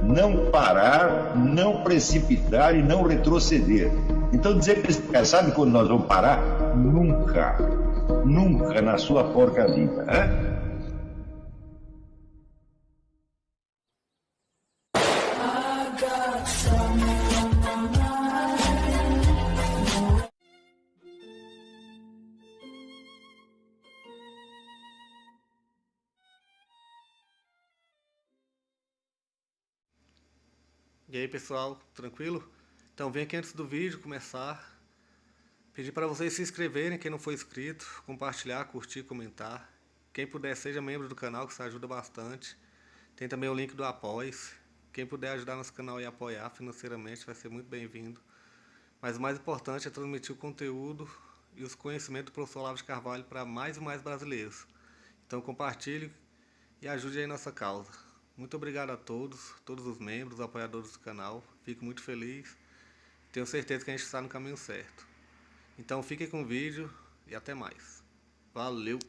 não parar, não precipitar e não retroceder. Então dizer para esse cara, sabe quando nós vamos parar? Nunca. Nunca na sua porca vida. Né? E aí pessoal, tranquilo? Então vem aqui antes do vídeo começar, pedir para vocês se inscreverem, quem não for inscrito, compartilhar, curtir, comentar. Quem puder seja membro do canal, que isso ajuda bastante. Tem também o link do Apoia-se. Quem puder ajudar nosso canal e apoiar financeiramente vai ser muito bem-vindo. Mas o mais importante é transmitir o conteúdo e os conhecimentos do professor Olavo de Carvalho para mais e mais brasileiros. Então compartilhe e ajude aí nossa causa. Muito obrigado a todos os membros, apoiadores do canal. Fico muito feliz. Tenho certeza que a gente está no caminho certo. Então fiquem com o vídeo e até mais. Valeu!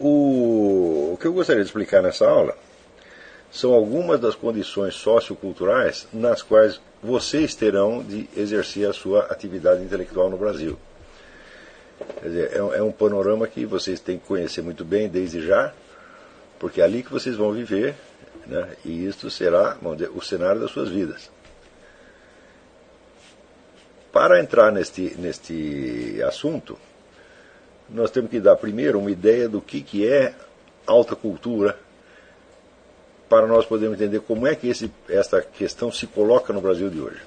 O que eu gostaria de explicar nessa aula são algumas das condições socioculturais nas quais vocês terão de exercer a sua atividade intelectual no Brasil. Quer dizer, é um panorama que vocês têm que conhecer muito bem desde já, porque é ali que vocês vão viver, né? E isto será, vamos dizer, o cenário das suas vidas. Para entrar neste assunto, nós temos que dar primeiro uma ideia do que é alta cultura, para nós podermos entender como é que esta questão se coloca no Brasil de hoje.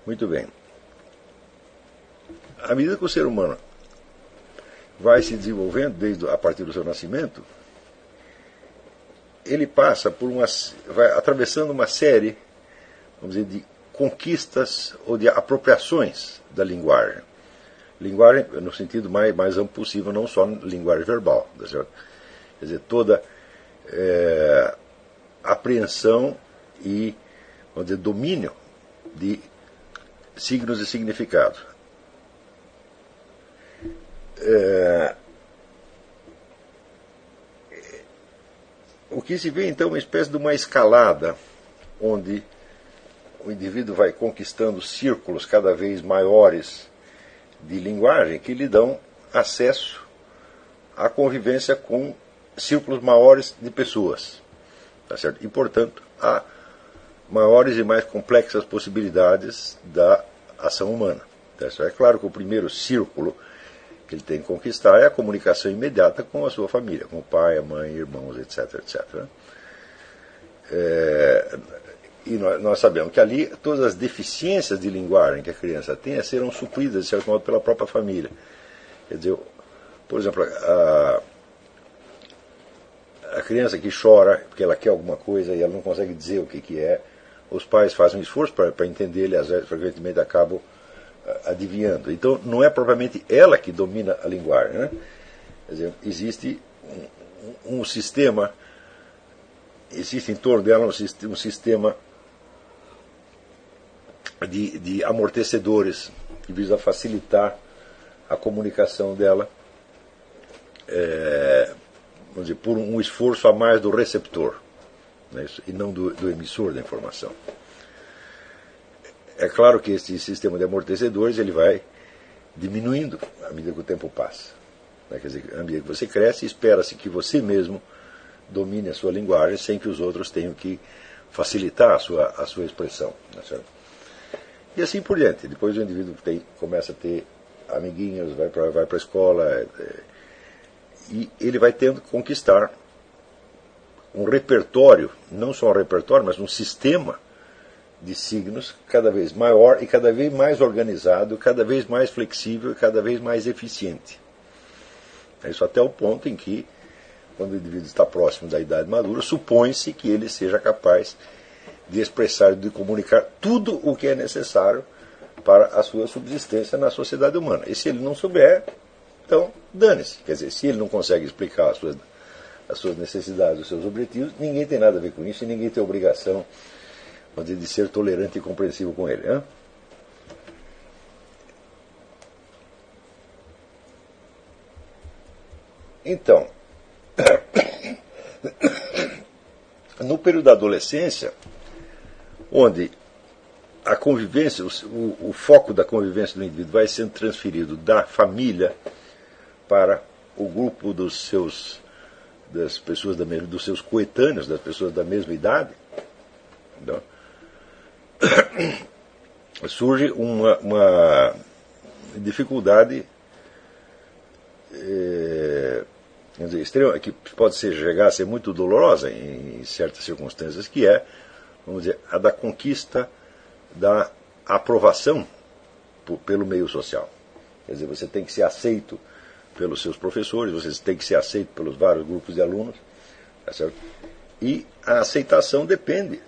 Muito bem. À medida que o ser humano vai se desenvolvendo a partir do seu nascimento, ele passa vai atravessando uma série, vamos dizer, de conquistas ou de apropriações da linguagem. Linguagem no sentido mais amplo possível, não só linguagem verbal. Tá certo? Quer dizer, toda apreensão e, vamos dizer, domínio de signos e significados. O que se vê então é uma espécie de uma escalada, onde o indivíduo vai conquistando círculos cada vez maiores de linguagem que lhe dão acesso à convivência com círculos maiores de pessoas. Tá certo? E, portanto, há maiores e mais complexas possibilidades da ação humana. Tá certo? É claro que o primeiro círculo que ele tem que conquistar é a comunicação imediata com a sua família, com o pai, a mãe, irmãos, etc. E nós sabemos que ali todas as deficiências de linguagem que a criança tem serão supridas, de certo modo, pela própria família. Quer dizer, por exemplo, a criança que chora porque ela quer alguma coisa e ela não consegue dizer o que é, os pais fazem um esforço para entender, ele às vezes, frequentemente, acabam adivinhando. Então, não é propriamente ela que domina a linguagem. Né? Quer dizer, existe um sistema, existe em torno dela um sistema de amortecedores que visa facilitar a comunicação dela, vamos dizer, por um esforço a mais do receptor, né? E não do emissor da informação. É claro que esse sistema de amortecedores ele vai diminuindo à medida que o tempo passa. Quer dizer, à medida que você cresce, espera-se que você mesmo domine a sua linguagem sem que os outros tenham que facilitar a sua expressão. E assim por diante. Depois o indivíduo começa a ter amiguinhos, vai para a escola, e ele vai tendo que conquistar um repertório, não só um repertório, mas um sistema de signos cada vez maior e cada vez mais organizado, cada vez mais flexível e cada vez mais eficiente. Isso até o ponto em que, quando o indivíduo está próximo da idade madura, supõe-se que ele seja capaz de expressar, de comunicar tudo o que é necessário para a sua subsistência na sociedade humana. E se ele não souber, então dane-se. Quer dizer, se ele não consegue explicar as suas necessidades, os seus objetivos, ninguém tem nada a ver com isso e ninguém tem obrigação de ser tolerante e compreensivo com ele. Né? Então, No período da adolescência, onde a convivência, o foco da convivência do indivíduo vai sendo transferido da família para o grupo das pessoas dos seus coetâneos, das pessoas da mesma idade, então, surge uma dificuldade extrema, que pode chegar a ser muito dolorosa em certas circunstâncias, que é, vamos dizer, a da conquista da aprovação pelo meio social. Quer dizer, você tem que ser aceito pelos seus professores, você tem que ser aceito pelos vários grupos de alunos, tá certo? E a aceitação depende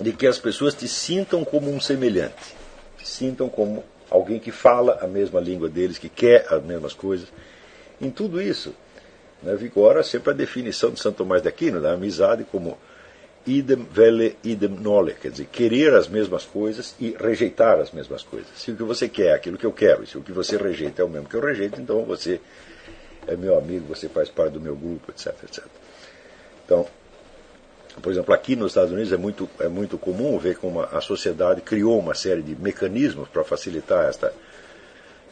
de que as pessoas te sintam como um semelhante, te sintam como alguém que fala a mesma língua deles, que quer as mesmas coisas. Em tudo isso, né, vigora sempre a definição de Santo Tomás de Aquino, da amizade, como idem velle idem nole, quer dizer, querer as mesmas coisas e rejeitar as mesmas coisas. Se o que você quer é aquilo que eu quero, e se o que você rejeita é o mesmo que eu rejeito, então você é meu amigo, você faz parte do meu grupo, etc, etc. Então, por exemplo, aqui nos Estados Unidos é muito comum ver como a sociedade criou uma série de mecanismos para facilitar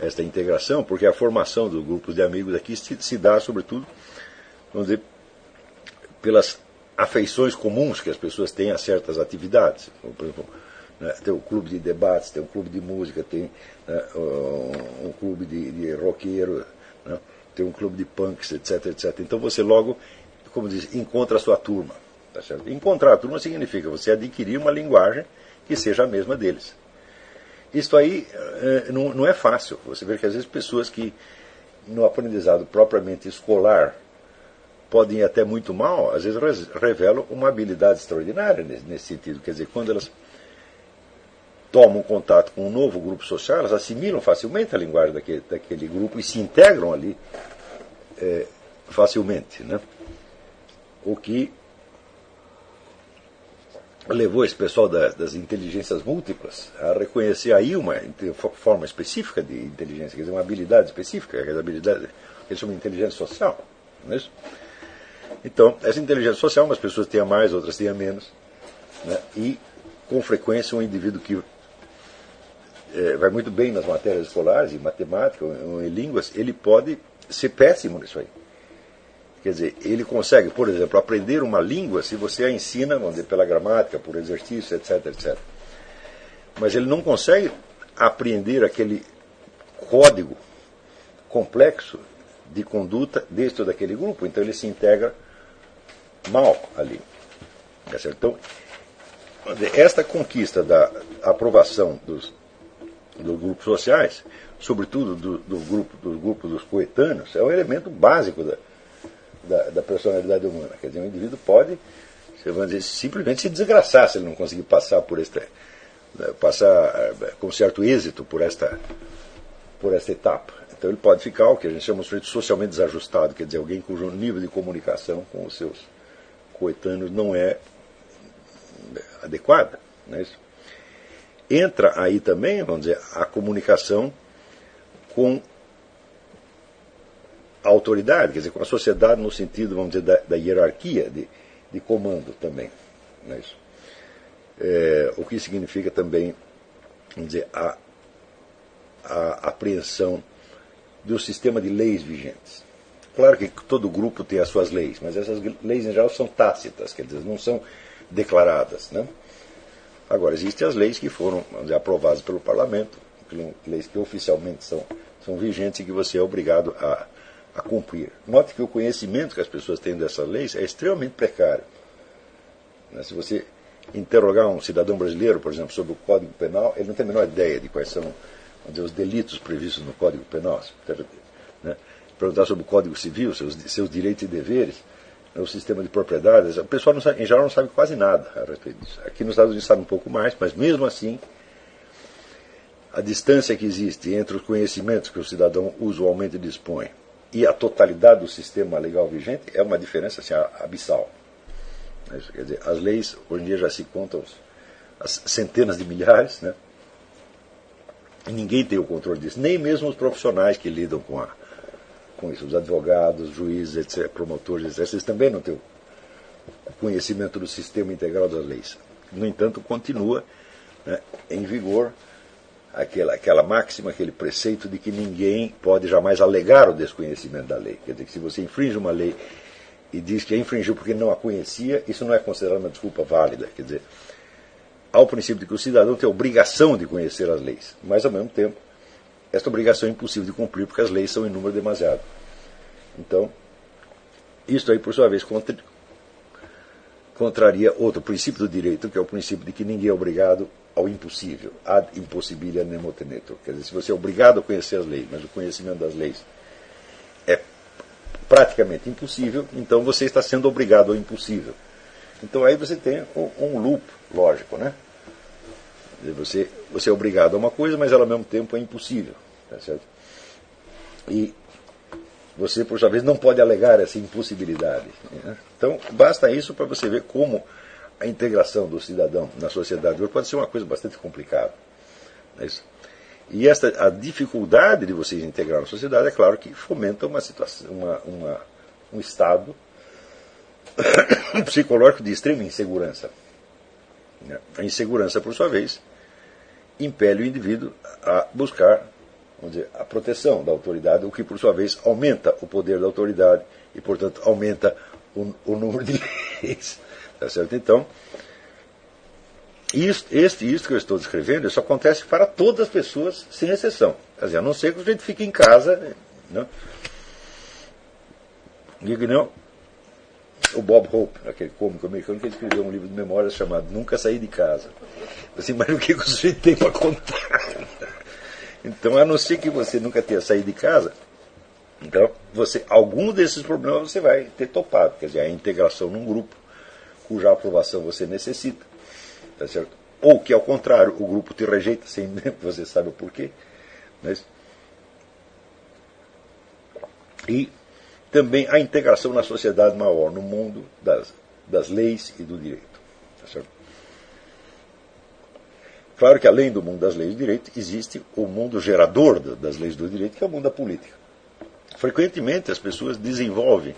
esta integração, porque a formação dos grupos de amigos aqui se dá, sobretudo, vamos dizer, pelas afeições comuns que as pessoas têm a certas atividades. Por exemplo, né, tem um clube de debates, tem um clube de música, tem, né, um clube de roqueiro, né, tem um clube de punks, etc, etc. Então você logo, como diz, encontra a sua turma. Tá certo? Encontrar a turma significa você adquirir uma linguagem que seja a mesma deles. Isso aí não é fácil. Você vê que às vezes pessoas que no aprendizado propriamente escolar podem ir até muito mal, às vezes revelam uma habilidade extraordinária nesse sentido. Quer dizer, quando elas tomam contato com um novo grupo social, elas assimilam facilmente a linguagem daquele grupo e se integram ali facilmente, né? O que levou esse pessoal das inteligências múltiplas a reconhecer aí uma forma específica de inteligência, quer dizer, uma habilidade específica, quer dizer, habilidade que eles chamam de inteligência social, não é isso? Então, essa inteligência social, umas pessoas têm a mais, outras têm a menos, né? E, com frequência, um indivíduo que vai muito bem nas matérias escolares, em matemática ou em línguas, ele pode ser péssimo nisso aí. Quer dizer, ele consegue, por exemplo, aprender uma língua se você a ensina, vamos dizer, pela gramática, por exercício, etc, etc. Mas ele não consegue apreender aquele código complexo de conduta deste ou daquele grupo, então ele se integra mal ali. Então, esta conquista da aprovação dos grupos sociais, sobretudo do grupo dos coetâneos, é um elemento básico da personalidade humana. Quer dizer, um indivíduo pode, vamos dizer, simplesmente se desgraçar se ele não conseguir passar passar com certo êxito por esta etapa. Então ele pode ficar o que a gente chama de sujeito socialmente desajustado, quer dizer, alguém cujo nível de comunicação com os seus coetâneos não é adequada. Não é isso? Entra aí também, vamos dizer, a comunicação com a autoridade, quer dizer, com a sociedade no sentido, vamos dizer, da hierarquia de comando também. Não é isso? O que significa também, vamos dizer, a apreensão do sistema de leis vigentes. Claro que todo grupo tem as suas leis, mas essas leis em geral são tácitas, quer dizer, não são declaradas, né? Agora, existem as leis que foram, vamos dizer, aprovadas pelo parlamento, leis que oficialmente são vigentes e que você é obrigado a cumprir. Note que o conhecimento que as pessoas têm dessas leis é extremamente precário. Se você interrogar um cidadão brasileiro, por exemplo, sobre o Código Penal, ele não tem a menor ideia de quais são, vamos dizer, os delitos previstos no Código Penal. Né? Perguntar sobre o Código Civil, seus direitos e deveres, o sistema de propriedades, o pessoal em geral não sabe quase nada a respeito disso. Aqui nos Estados Unidos sabe um pouco mais, mas mesmo assim, a distância que existe entre os conhecimentos que o cidadão usualmente dispõe e a totalidade do sistema legal vigente é uma diferença assim, abissal. Quer dizer, as leis hoje em dia já se contam as centenas de milhares, né? E ninguém tem o controle disso, nem mesmo os profissionais que lidam com com isso. Os advogados, juízes, etc., promotores, etc., eles também não têm o conhecimento do sistema integral das leis. No entanto, continua, né, em vigor aquela máxima, aquele preceito de que ninguém pode jamais alegar o desconhecimento da lei. Quer dizer, que se você infringe uma lei e diz que a infringiu porque não a conhecia, isso não é considerado uma desculpa válida. Quer dizer, há o princípio de que o cidadão tem a obrigação de conhecer as leis, mas, ao mesmo tempo, esta obrigação é impossível de cumprir porque as leis são em número demasiado. Então, isso aí, por sua vez, contraria outro princípio do direito, que é o princípio de que ninguém é obrigado ao impossível, ad impossibilia nemo tenetur. Quer dizer, se você é obrigado a conhecer as leis, mas o conhecimento das leis é praticamente impossível, então você está sendo obrigado ao impossível. Então aí você tem um loop lógico, né? Você é obrigado a uma coisa, mas ela ao mesmo tempo é impossível. Tá certo? E você, por sua vez, não pode alegar essa impossibilidade. Né? Então, basta isso para você ver como a integração do cidadão na sociedade hoje pode ser uma coisa bastante complicada. Não é isso? E a dificuldade de vocês integrar na sociedade, é claro que fomenta uma situação, um estado psicológico de extrema insegurança. A insegurança, por sua vez, impele o indivíduo a buscar, vamos dizer, a proteção da autoridade, o que, por sua vez, aumenta o poder da autoridade e, portanto, aumenta o número de leis. Tá certo? Então, isso que eu estou descrevendo, isso acontece para todas as pessoas, sem exceção. Quer dizer, a não ser que a gente fique em casa. Né? Digo não. O Bob Hope, aquele cômico americano, que ele escreveu um livro de memórias chamado Nunca Saí de Casa. Assim, mas o que o sujeito tem para contar? Então, a não ser que você nunca tenha saído de casa, então, algum desses problemas você vai ter topado. Quer dizer, a integração num grupo, cuja aprovação você necessita. Tá certo? Ou que, ao contrário, o grupo te rejeita sem você sabe o porquê. Mas, e também a integração na sociedade maior, no mundo das leis e do direito. Tá certo? Claro que, além do mundo das leis e do direito, existe o mundo gerador das leis do direito, que é o mundo da política. Frequentemente, as pessoas desenvolvem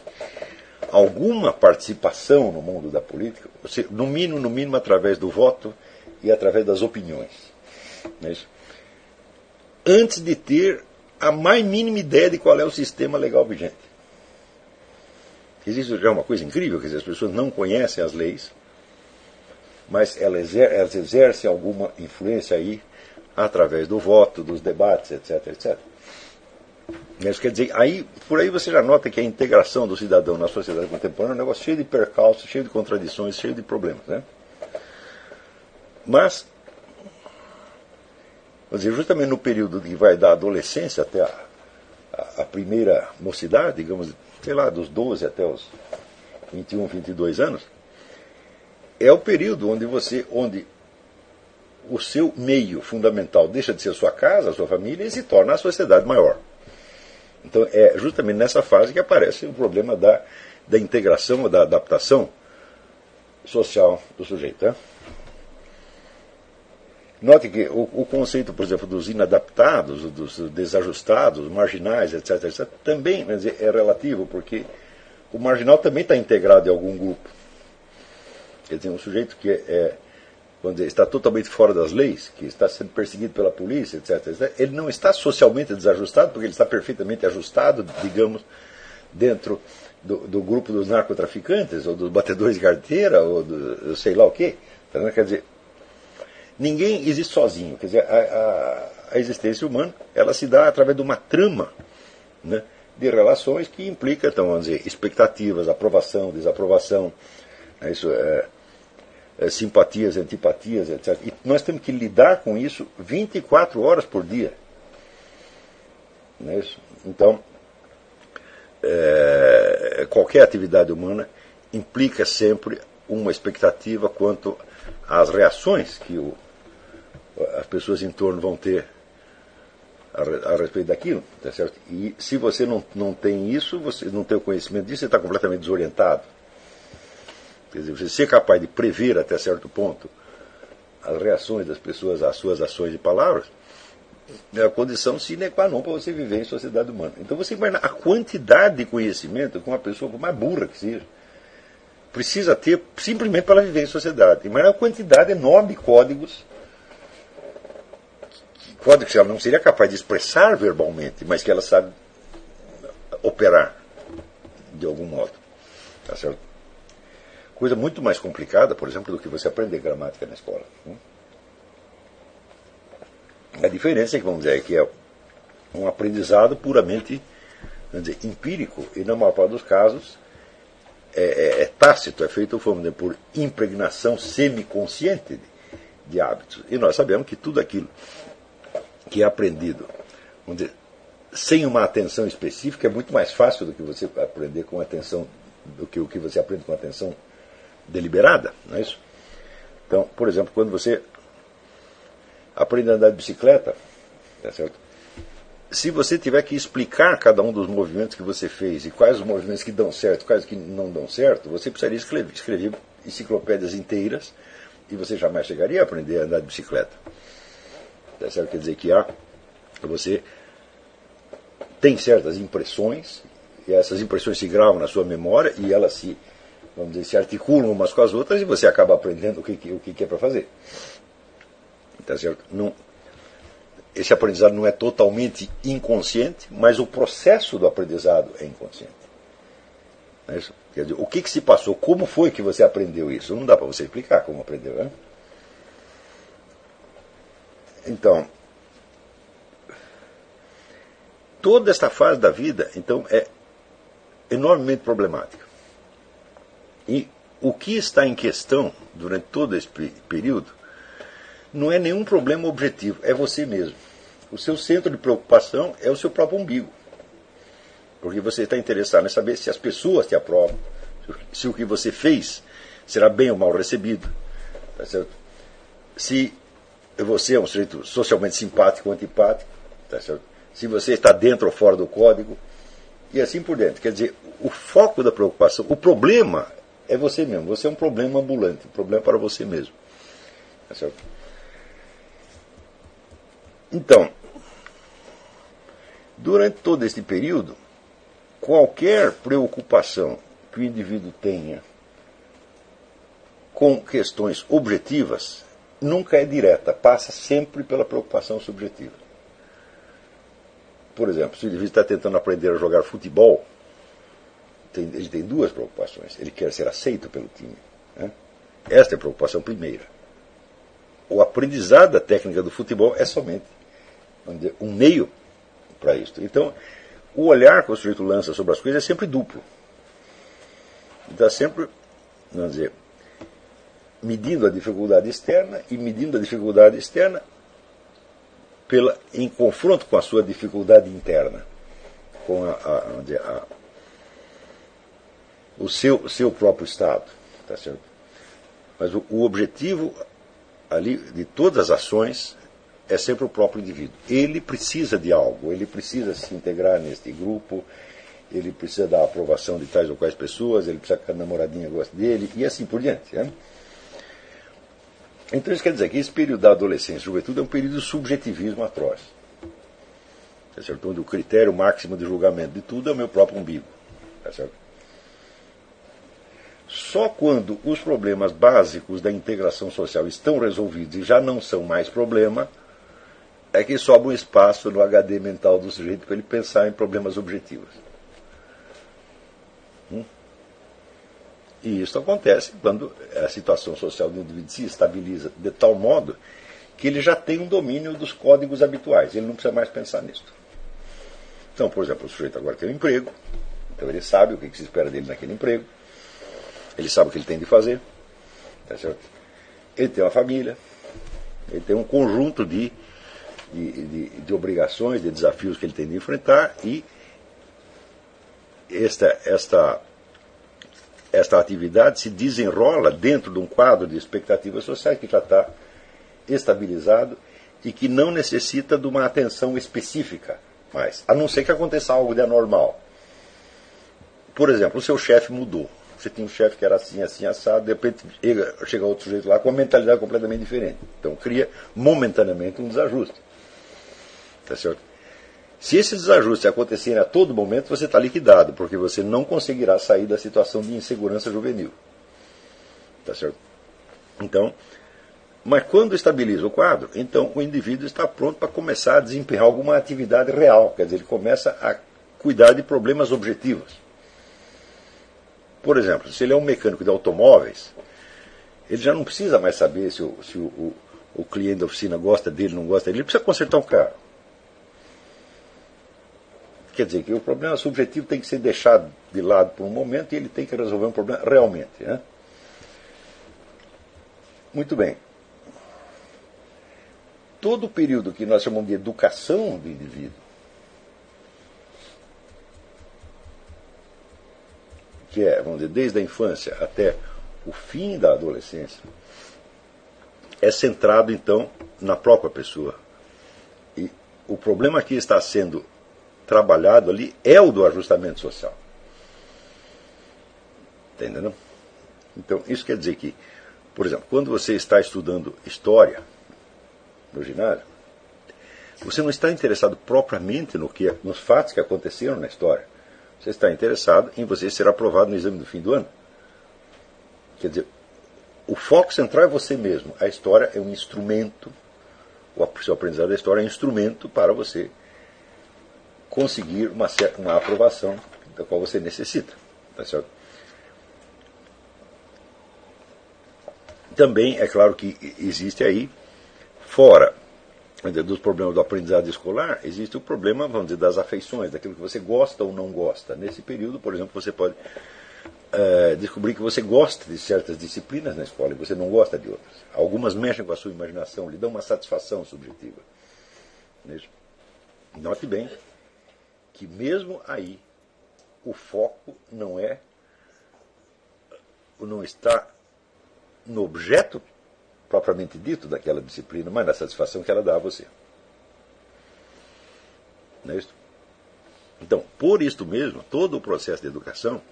alguma participação no mundo da política, no mínimo através do voto e através das opiniões. Não é isso? Antes de ter a mais mínima ideia de qual é o sistema legal vigente. Existe já uma coisa incrível, quer dizer, as pessoas não conhecem as leis, mas elas exercem alguma influência aí através do voto, dos debates, etc, etc. Isso quer dizer, por aí você já nota que a integração do cidadão na sociedade contemporânea é um negócio cheio de percalços, cheio de contradições, cheio de problemas. Né? Mas, vamos dizer, justamente no período que vai da adolescência até a primeira mocidade, digamos, sei lá, dos 12 até os 21, 22 anos, é o período onde o seu meio fundamental deixa de ser a sua casa, a sua família, e se torna a sociedade maior. Então, é justamente nessa fase que aparece o problema da integração, da adaptação social do sujeito. Né? Note que o conceito, por exemplo, dos inadaptados, dos desajustados, marginais, etc., etc., também, quer dizer, é relativo, porque o marginal também está integrado em algum grupo. Quer dizer, um sujeito que vamos dizer, está totalmente fora das leis, que está sendo perseguido pela polícia, etc., etc., ele não está socialmente desajustado, porque ele está perfeitamente ajustado, digamos, dentro do grupo dos narcotraficantes, ou dos batedores de carteira, ou do sei lá o quê. Quer dizer, ninguém existe sozinho. Quer dizer, a existência humana, ela se dá através de uma trama, né, de relações que implica, então, vamos dizer, expectativas, aprovação, desaprovação, né, isso simpatias, antipatias, etc. E nós temos que lidar com isso 24 horas por dia. Não é isso? Então, qualquer atividade humana implica sempre uma expectativa quanto às reações que as pessoas em torno vão ter a respeito daquilo. Tá certo? E se você não tem isso, você não tem o conhecimento disso, você está completamente desorientado. Quer dizer, você ser capaz de prever até certo ponto as reações das pessoas às suas ações e palavras, é a condição sine qua non para você viver em sociedade humana. Então você imagina a quantidade de conhecimento que uma pessoa, por mais burra que seja, precisa ter simplesmente para viver em sociedade. Imagina a quantidade enorme de códigos que ela não seria capaz de expressar verbalmente, mas que ela sabe operar de algum modo. Tá certo? Coisa muito mais complicada, por exemplo, do que você aprender gramática na escola. A diferença é que, vamos dizer, que é um aprendizado puramente, vamos dizer, empírico, e na maior parte dos casos é tácito, é feito, vamos dizer, por impregnação semiconsciente de hábitos. E nós sabemos que tudo aquilo que é aprendido, vamos dizer, sem uma atenção específica, é muito mais fácil do que você aprender com atenção, do que o que você aprende com atenção deliberada, não é isso? Então, por exemplo, quando você aprende a andar de bicicleta, tá certo? Se você tiver que explicar cada um dos movimentos que você fez e quais os movimentos que dão certo, quais que não dão certo, você precisaria escrever enciclopédias inteiras e você jamais chegaria a aprender a andar de bicicleta. Tá certo? Quer dizer que você tem certas impressões, e essas impressões se gravam na sua memória e elas se, vamos dizer, se articulam umas com as outras e você acaba aprendendo o que é para fazer. Tá certo? Esse aprendizado não é totalmente inconsciente, mas o processo do aprendizado é inconsciente. Não é isso? Quer dizer, o que se passou? Como foi que você aprendeu isso? Não dá para você explicar como aprendeu, né? Então, toda esta fase da vida, então, é enormemente problemática. E o que está em questão durante todo esse período não é nenhum problema objetivo, é você mesmo. O seu centro de preocupação é o seu próprio umbigo. Porque você está interessado em saber se as pessoas te aprovam, se o que você fez será bem ou mal recebido. Tá certo? Se você é um sujeito socialmente simpático ou antipático, tá certo? Se você está dentro ou fora do código, e assim por diante. Quer dizer, o foco da preocupação, o problema é você mesmo. Você é um problema ambulante, um problema para você mesmo. Tá certo? Então, durante todo este período, qualquer preocupação que o indivíduo tenha com questões objetivas nunca é direta, passa sempre pela preocupação subjetiva. Por exemplo, se o indivíduo está tentando aprender a jogar futebol, ele tem duas preocupações. Ele quer ser aceito pelo time. Né? Esta é a preocupação primeira. O aprendizado da técnica do futebol é somente, vamos dizer, um meio para isso. Então, o olhar que o sujeito lança sobre as coisas é sempre duplo. Está sempre, vamos dizer, medindo a dificuldade externa e medindo a dificuldade externa em confronto com a sua dificuldade interna, com o seu próprio estado. Tá certo? Mas o objetivo ali de todas as ações é sempre o próprio indivíduo. Ele precisa de algo, ele precisa se integrar neste grupo, ele precisa da aprovação de tais ou quais pessoas, ele precisa que a namoradinha goste dele, e assim por diante. Né? Então isso quer dizer que esse período da adolescência e juventude é um período de subjetivismo atroz. Tá certo? Onde o critério máximo de julgamento de tudo é o meu próprio umbigo. Tá certo? Só quando os problemas básicos da integração social estão resolvidos e já não são mais problema, é que sobra um espaço no HD mental do sujeito para ele pensar em problemas objetivos. E isso acontece quando a situação social do indivíduo se estabiliza de tal modo que ele já tem um domínio dos códigos habituais, ele não precisa mais pensar nisso. Então, por exemplo, o sujeito agora tem um emprego, então ele sabe o que se espera dele naquele emprego, ele sabe o que ele tem de fazer, tá certo? Ele tem uma família, ele tem um conjunto de obrigações, de desafios que ele tem de enfrentar, e esta atividade se desenrola dentro de um quadro de expectativas sociais que já está estabilizado e que não necessita de uma atenção específica mais, a não ser que aconteça algo de anormal. Por exemplo, o seu chefe mudou. Você tinha um chefe que era assim, assim, assado, de repente chega outro sujeito lá com uma mentalidade completamente diferente. Então cria momentaneamente um desajuste. Tá certo? Se esses desajustes acontecerem a todo momento, você está liquidado, porque você não conseguirá sair da situação de insegurança juvenil. Tá certo? Então, mas quando estabiliza o quadro, então o indivíduo está pronto para começar a desempenhar alguma atividade real, quer dizer, ele começa a cuidar de problemas objetivos. Por exemplo, se ele é um mecânico de automóveis, ele já não precisa mais saber se o cliente da oficina gosta dele, não gosta dele, ele precisa consertar um carro. Quer dizer que o problema subjetivo tem que ser deixado de lado por um momento e ele tem que resolver um problema realmente. Né? Muito bem. Todo o período que nós chamamos de educação do indivíduo, que é, vamos dizer, desde a infância até o fim da adolescência, é centrado, então, na própria pessoa. E o problema que está sendo trabalhado ali é o do ajustamento social. Está entendendo? Então, isso quer dizer que, por exemplo, quando você está estudando história no ginásio, você não está interessado propriamente nos fatos que aconteceram na história. Você está interessado em você ser aprovado no exame do fim do ano. Quer dizer, o foco central é você mesmo. A história é um instrumento, o seu aprendizado da história é um instrumento para você conseguir uma aprovação da qual você necessita. Tá certo? Também é claro que existe aí, fora dos problemas do aprendizado escolar, existe o problema, vamos dizer, das afeições, daquilo que você gosta ou não gosta. Nesse período, por exemplo, você pode descobrir que você gosta de certas disciplinas na escola e você não gosta de outras. Algumas mexem com a sua imaginação, lhe dão uma satisfação subjetiva. Note bem que mesmo aí o foco não está no objeto propriamente dito daquela disciplina, mas na satisfação que ela dá a você. Não é isso? Então, por isto mesmo, todo o processo de educação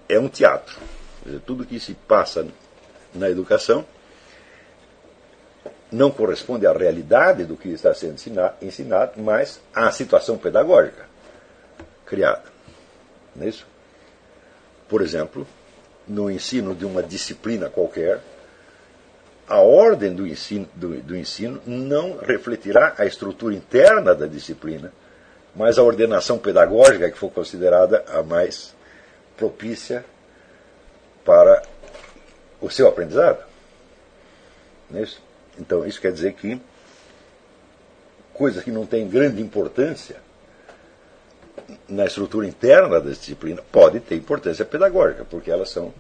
é um teatro. Quer dizer, tudo que se passa na educação não corresponde à realidade do que está sendo ensinado, mas à situação pedagógica criada. Não é isso? Por exemplo, no ensino de uma disciplina qualquer, a ordem do ensino não refletirá a estrutura interna da disciplina, mas a ordenação pedagógica que for considerada a mais propícia para o seu aprendizado. Não é isso? Então, isso quer dizer que coisas que não têm grande importância na estrutura interna da disciplina podem ter importância pedagógica, porque elas são,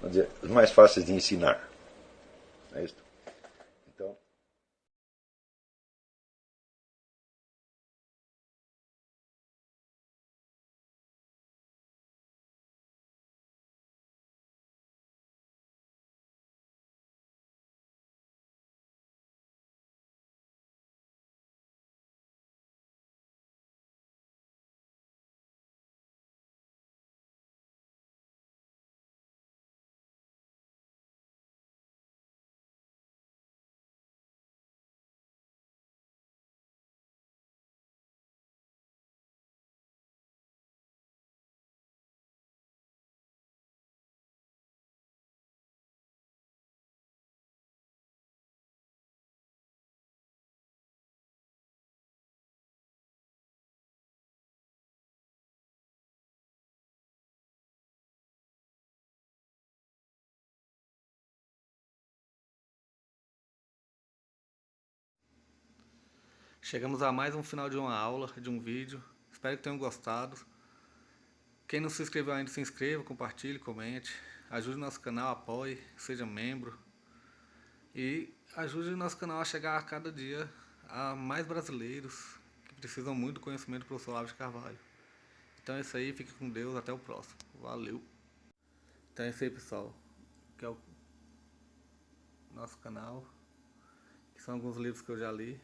vamos dizer, mais fáceis de ensinar. É isso? Então, chegamos a mais um final de uma aula, de um vídeo. Espero que tenham gostado. Quem não se inscreveu ainda, se inscreva, compartilhe, comente. Ajude o nosso canal, apoie, seja membro. E ajude o nosso canal a chegar a cada dia a mais brasileiros que precisam muito do conhecimento do professor Olavo de Carvalho. Então é isso aí, fique com Deus, até o próximo. Valeu! Então é isso aí, pessoal. Que é o nosso canal. Que são alguns livros que eu já li.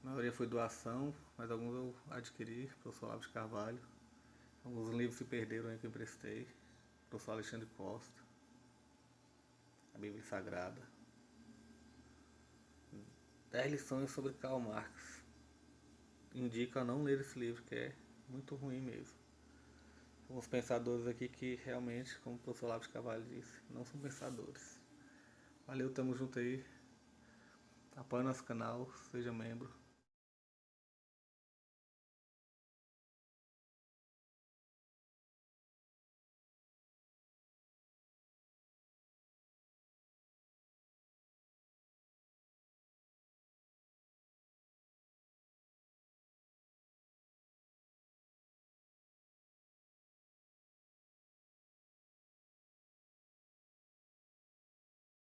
A maioria foi doação, mas alguns eu adquiri, professor Olavo de Carvalho. Alguns livros se perderam aí que eu emprestei. Professor Alexandre Costa. A Bíblia Sagrada. 10 lições sobre Karl Marx. Indico a não ler esse livro, que é muito ruim mesmo. São os pensadores aqui que realmente, como o professor Olavo de Carvalho disse, não são pensadores. Valeu, tamo junto aí. Apoie nosso canal, seja membro.